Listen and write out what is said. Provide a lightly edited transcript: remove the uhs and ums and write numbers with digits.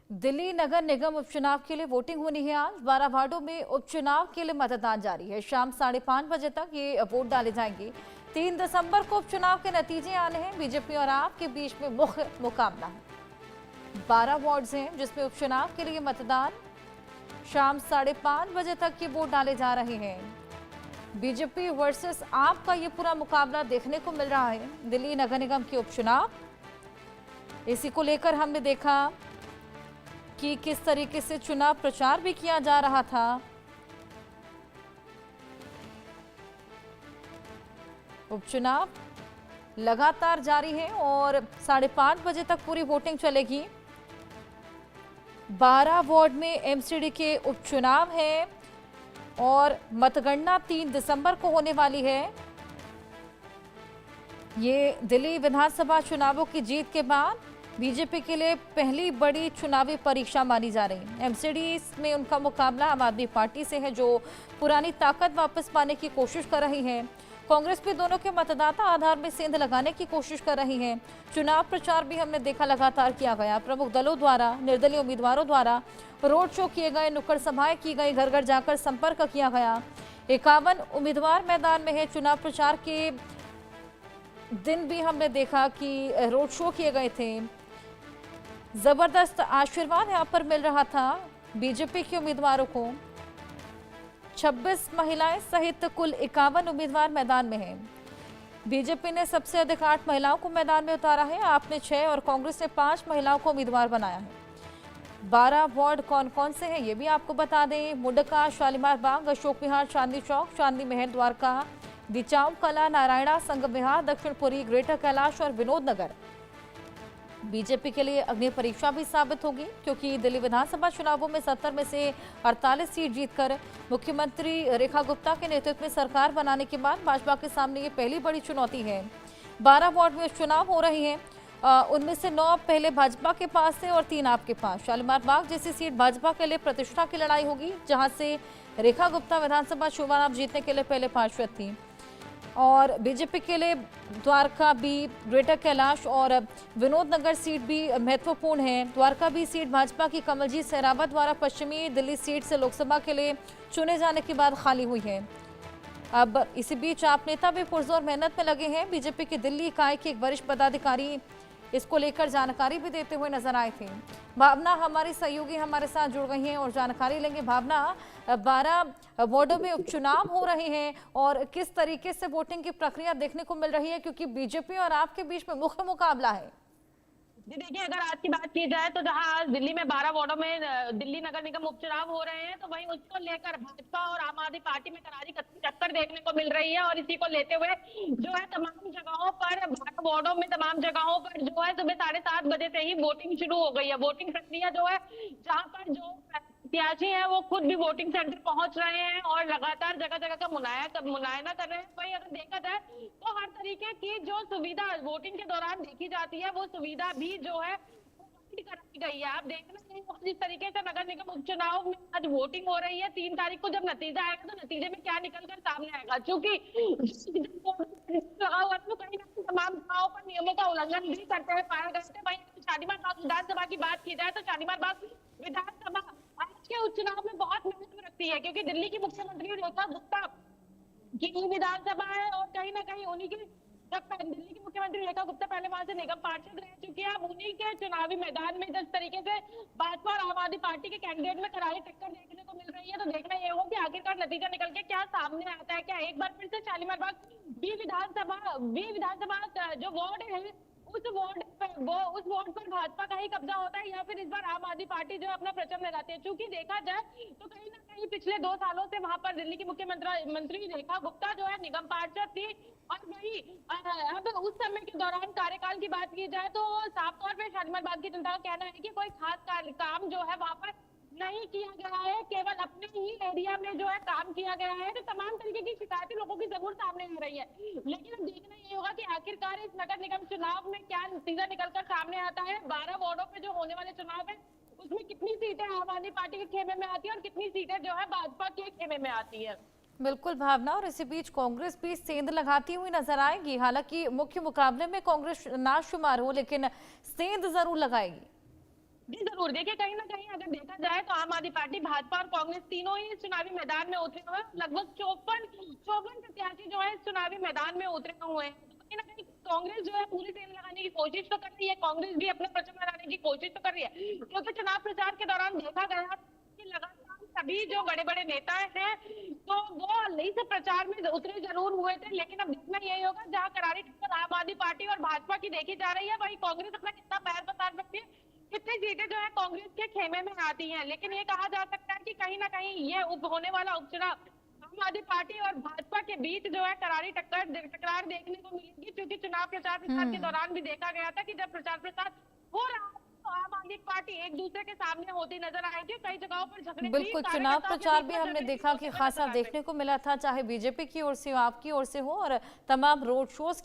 दिल्ली नगर निगम उपचुनाव के लिए वोटिंग होनी है। आज 12 वार्डों में उपचुनाव के लिए मतदान जारी है। शाम 5:30 बजे तक ये वोट डाले जाएंगे। 3 दिसंबर को उपचुनाव के नतीजे आने हैं। बीजेपी और आप के बीच में मुख्य मुकाबला है। 12 वार्ड्स हैं जिसमें उपचुनाव के लिए मतदान शाम 5:30 बजे तक ये वोट डाले जा रहे हैं। बीजेपी वर्सेस आप का ये पूरा मुकाबला देखने को मिल रहा है। दिल्ली नगर निगम के उपचुनाव, इसी को लेकर हमने देखा कि किस तरीके से चुनाव प्रचार भी किया जा रहा था। उपचुनाव लगातार जारी है और 5:30 बजे तक पूरी वोटिंग चलेगी। 12 वार्ड में एमसीडी के उपचुनाव है और मतगणना 3 दिसंबर को होने वाली है। ये दिल्ली विधानसभा चुनावों की जीत के बाद बीजेपी के लिए पहली बड़ी चुनावी परीक्षा मानी जा रही है। एमसीडी में उनका मुकाबला आम आदमी पार्टी से है जो पुरानी ताकत वापस पाने की कोशिश कर रही है। कांग्रेस भी दोनों के मतदाता आधार में सेंध लगाने की कोशिश कर रही है। चुनाव प्रचार भी हमने देखा लगातार किया गया। प्रमुख दलों द्वारा, निर्दलीय उम्मीदवारों द्वारा रोड शो किए गए, नुक्कड़ सभाएं की गई, घर घर जाकर संपर्क किया गया। 51 उम्मीदवार मैदान में है। चुनाव प्रचार के दिन भी हमने देखा कि रोड शो किए गए थे। जबरदस्त आशीर्वाद यहां पर मिल रहा था बीजेपी के उम्मीदवारों को। 26 महिलाएं सहित कुल 51 उम्मीदवार मैदान में हैं। बीजेपी ने सबसे अधिक 8 महिलाओं को मैदान में उतारा है। आपने 6 और कांग्रेस ने 5 महिलाओं को उम्मीदवार बनाया है। 12 वार्ड कौन कौन से हैं ये भी आपको बता दें। मुंडका, शालीमार बाग, अशोक विहार, चांदनी चौक, चांदनी महल, द्वारका, बिचाऊ कला, नारायणा, संगम विहार, दक्षिणपुरी, ग्रेटर कैलाश और विनोद नगर बीजेपी के लिए अग्नि परीक्षा भी साबित होगी, क्योंकि दिल्ली विधानसभा चुनावों में 70 में से 48 सीट जीतकर मुख्यमंत्री रेखा गुप्ता के नेतृत्व में सरकार बनाने के बाद भाजपा के सामने ये पहली बड़ी चुनौती है। 12 वार्ड में चुनाव हो रहे हैं। उनमें से 9 पहले भाजपा के पास है और 3 आपके पास। शालीमार बाग जैसी सीट भाजपा के लिए प्रतिष्ठा की लड़ाई होगी, जहां से रेखा गुप्ता विधानसभा चुनाव जीतने के लिए पहले पार्षद थी। और बीजेपी के लिए द्वारका भी, ग्रेटर कैलाश और विनोद नगर सीट भी महत्वपूर्ण है। द्वारका भी सीट भाजपा की कमलजीत सहरावत द्वारा पश्चिमी दिल्ली सीट से लोकसभा के लिए चुने जाने के बाद खाली हुई है। अब इसी बीच आप नेता भी पुरजोर मेहनत में लगे हैं। बीजेपी की दिल्ली इकाई के एक वरिष्ठ पदाधिकारी इसको लेकर जानकारी भी देते हुए नजर आए थे। भावना हमारी सहयोगी हमारे साथ जुड़ गई हैं और जानकारी लेंगे। भावना, 12 वार्डों में उपचुनाव हो रहे हैं और किस तरीके से वोटिंग की प्रक्रिया देखने को मिल रही है, क्योंकि बीजेपी और आपके बीच में मुख्य मुकाबला है। जी देखिए, अगर आज की बात की जाए तो जहां आज दिल्ली में 12 वार्डों में दिल्ली नगर निगम उपचुनाव हो रहे हैं, तो वहीं उसको लेकर भाजपा और आम आदमी पार्टी में करारी टक्कर देखने को मिल रही है। और इसी को लेते हुए जो है तमाम जगहों पर, 12 वार्डों में तमाम जगहों पर जो है सुबह 7:30 बजे से ही वोटिंग शुरू हो गई है। वोटिंग प्रक्रिया जो है, जहाँ पर जो प्रत्याशी हैं वो खुद भी वोटिंग सेंटर पहुंच रहे हैं और लगातार जगह जगह का मुनायना कर रहे हैं। वही अगर देखा जाए तो हर तरीके की जो सुविधा वोटिंग के दौरान देखी जाती है, वो सुविधा भी जो है कराई गई है। आप देख रहे हैं जिस तरीके से नगर निगम उपचुनाव में आज वोटिंग हो रही है। 3 तारीख को जब नतीजा आएगा तो नतीजे में क्या निकल कर सामने आएगा, क्योंकि कहीं ना तमाम जगहों पर नियमों का उल्लंघन भी करते हुए पाए गए थे। वहीं शालीमार बाग विधानसभा की बात की जाए तो शालीमार बाग विधानसभा आज के उपचुनाव में बहुत महत्व रखती है, क्योंकि दिल्ली की मुख्यमंत्री रेखा गुप्ता की विधानसभा है और कहीं ना कहीं उन्हीं की दिल्ली की मुख्यमंत्री रेखा गुप्ता पहले वहां से निगम पार्षद रह चुकी है। अब उन्हीं के चुनावी मैदान में जिस तरीके से भाजपा और आम आदमी पार्टी के कैंडिडेट में करारी टक्कर देखने को मिल रही है, तो देखना ये होगा कि आखिरकार नतीजा निकल के क्या सामने आता है। क्या एक बार फिर से शालीमार बाग बी विधानसभा जो वार्ड है उस वार्ड पर भाजपा का ही कब्जा होता है, या फिर इस बार आम आदमी पार्टी जो है अपना परचम लगाती है। चूंकि देखा जाए तो कहीं ना कहीं पिछले 2 सालों से वहां पर दिल्ली की मुख्यमंत्री रेखा गुप्ता जो है निगम पार्षद थी, और वही अब उस समय के दौरान कार्यकाल की बात की जाए तो साफ तौर पर शालीमार बाग की जनता का कहना है कि कोई खास काम जो है वहां पर नहीं किया गया है। केवल अपने ही एरिया में जो है काम किया गया है। तो तमाम तरीके की शिकायतें लोगों की जरूर सामने आ रही है, लेकिन अब देखना ये होगा कि आखिरकार इस नगर निगम चुनाव में क्या नतीजा निकलकर सामने आता है। 12 वार्डों पे जो होने वाले चुनाव है उसमें कितनी सीटें आम आदमी पार्टी के खेमे में आती है और कितनी सीटें जो है भाजपा के खेमे में आती है। बिल्कुल भावना, और इसी बीच कांग्रेस भी सेंध लगाती हुई नजर आएगी। हालांकि मुख्य मुकाबले में कांग्रेस ना शुमार हो, लेकिन सेंध जरूर लगाएगी। जी जरूर, देखिए कहीं ना कहीं अगर देखा जाए तो आम आदमी पार्टी, भाजपा और कांग्रेस तीनों ही इस चुनावी मैदान में उतरे हुए हैं। लगभग चौवन प्रत्याशी जो है इस चुनावी मैदान में उतरे हुए हैं। तो कहीं ना कहीं कांग्रेस जो है पूरी तेल लगाने की कोशिश तो कर रही है, कांग्रेस भी अपने प्रचार में लाने की कोशिश तो कर रही है, क्योंकि चुनाव प्रचार के दौरान देखा गया कि लगातार सभी जो बड़े बड़े नेता हैं तो वो इस प्रचार में उतरे जरूर हुए थे, लेकिन अब देखना यही होगा जहां करारी टक्कर आम आदमी पार्टी और भाजपा की देखी जा रही है, वही कांग्रेस अपना कितना पैर बता सकती है, कितनी सीटें जो है कांग्रेस के खेमे में आती हैं। लेकिन ये कहा जा सकता है कि कहीं ना कहीं ये होने वाला उपचुनाव आम आदमी पार्टी और भाजपा के बीच जो है करारी टकरार देखने को मिलेगी, क्योंकि चुनाव प्रचार प्रसार के दौरान भी देखा गया था कि जब प्रचार प्रसार हो रहा है तो आम आदमी पार्टी एक दूसरे के सामने होती नजर आएगी, कई जगहों पर झगड़े भी बिल्कुल, चुनाव कार्यकर्ताओं के प्रचार बीच भी में हमने झगड़े भी देखा होते कि हुए खासा नजर आते हैं। देखने को मिला था, चाहे बीजेपी की ओर से हो, आपकी ओर से हो, और तमाम रोड शोज की